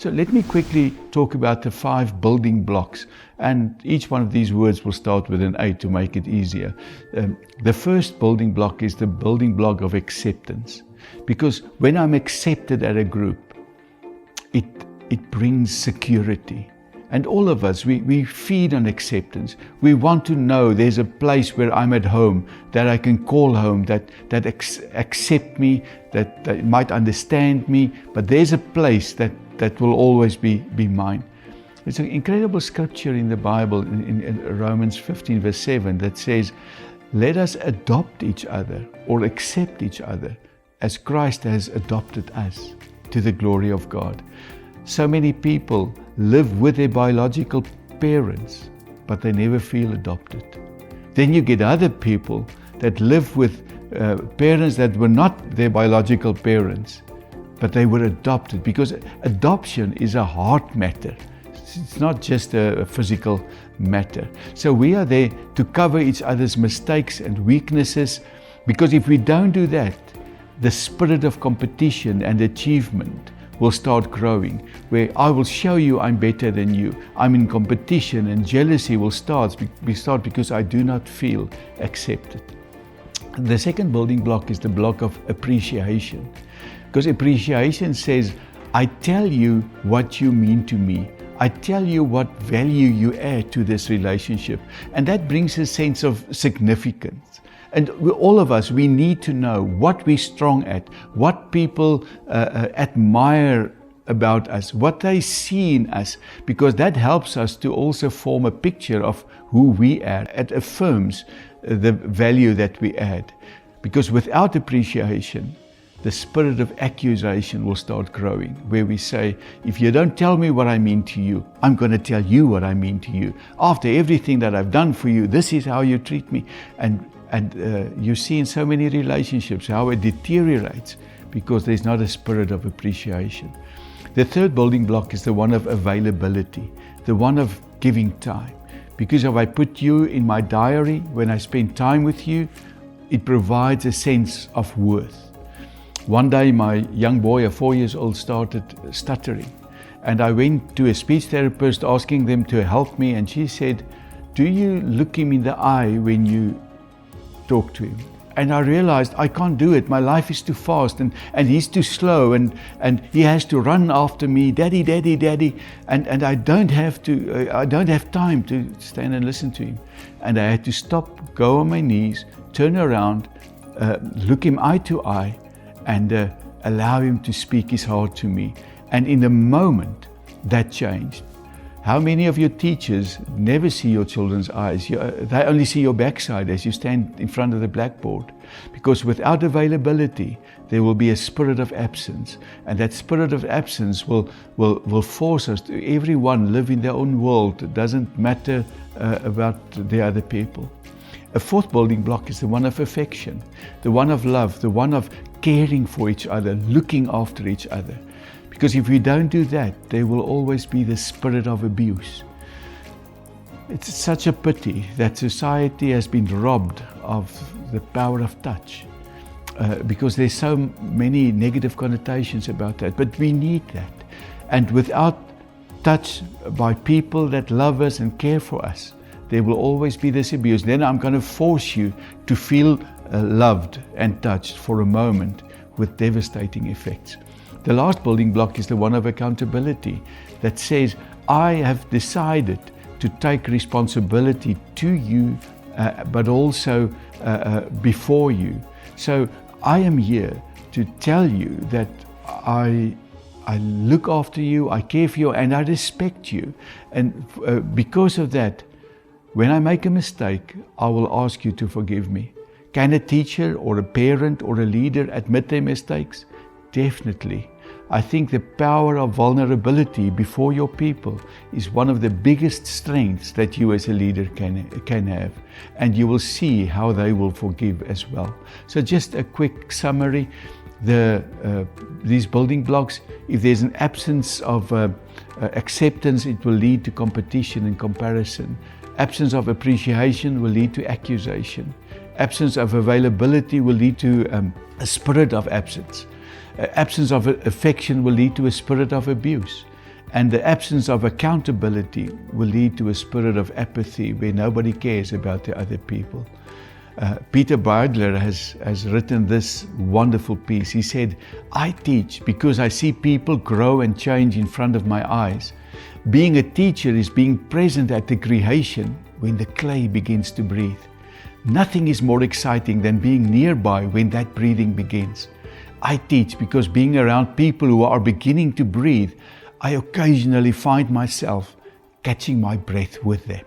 So let me quickly talk about the 5 building blocks, and each one of these words will start with an A to make it easier. The first building block is the building block of acceptance, because when I'm accepted at a group, it brings security. And all of us, we feed on acceptance. We want to know there's a place where I'm at home, that I can call home, that accept me, that might understand me, but there's a place that will always be mine. It's an incredible scripture in the Bible, in Romans 15 verse 7, that says, let us adopt each other or accept each other as Christ has adopted us to the glory of God. So many people live with their biological parents, but they never feel adopted. Then you get other people that live with parents that were not their biological parents, but they were adopted, because adoption is a heart matter. It's not just a physical matter. So we are there to cover each other's mistakes and weaknesses, because if we don't do that, the spirit of competition and achievement will start growing, where I will show you I'm better than you. I'm in competition, and jealousy will start because I do not feel accepted. The second building block is the block of appreciation, because appreciation says, I tell you what you mean to me. I tell you what value you add to this relationship, and that brings a sense of significance. And all of us, we need to know what we're strong at, what people admire about us, what they see in us, because that helps us to also form a picture of who we are. It affirms the value that we add. Because without appreciation, the spirit of accusation will start growing, where we say, if you don't tell me what I mean to you, I'm going to tell you what I mean to you. After everything that I've done for you, this is how you treat me. And you see in so many relationships how it deteriorates because there's not a spirit of appreciation. The third building block is the one of availability, the one of giving time. Because if I put you in my diary, when I spend time with you, it provides a sense of worth. One day my young boy, 4 years old, started stuttering. And I went to a speech therapist asking them to help me, and she said, do you look him in the eye when you talk to him? And I realized I can't do it. My life is too fast, and he's too slow, and he has to run after me, daddy, daddy, daddy, and I don't have time to stand and listen to him. And I had to stop, go on my knees, turn around, look him eye to eye, and allow him to speak his heart to me. And in a moment, that changed. How many of your teachers never see your children's eyes? They only see your backside as you stand in front of the blackboard. Because without availability, there will be a spirit of absence. And that spirit of absence will force us to everyone live in their own world. It doesn't matter about the other people. A fourth building block is the one of affection, the one of love, the one of caring for each other, looking after each other. Because if we don't do that, there will always be the spirit of abuse. It's such a pity that society has been robbed of the power of touch, because there's so many negative connotations about that. But we need that. And without touch by people that love us and care for us, there will always be this abuse. Then I'm going to force you to feel loved and touched for a moment, with devastating effects. The last building block is the one of accountability, that says, I have decided to take responsibility to you, but also before you. So I am here to tell you that I look after you, I care for you, and I respect you. And because of that, when I make a mistake, I will ask you to forgive me. Can a teacher or a parent or a leader admit their mistakes? Definitely. I think the power of vulnerability before your people is one of the biggest strengths that you as a leader can have. And you will see how they will forgive as well. So just a quick summary. These building blocks, if there's an absence of acceptance, it will lead to competition and comparison. Absence of appreciation will lead to accusation. Absence of availability will lead to a spirit of absence. Absence of affection will lead to a spirit of abuse. And the absence of accountability will lead to a spirit of apathy where nobody cares about the other people. Peter Beidler has written this wonderful piece. He said, I teach because I see people grow and change in front of my eyes. Being a teacher is being present at the creation when the clay begins to breathe. Nothing is more exciting than being nearby when that breathing begins. I teach because being around people who are beginning to breathe, I occasionally find myself catching my breath with them.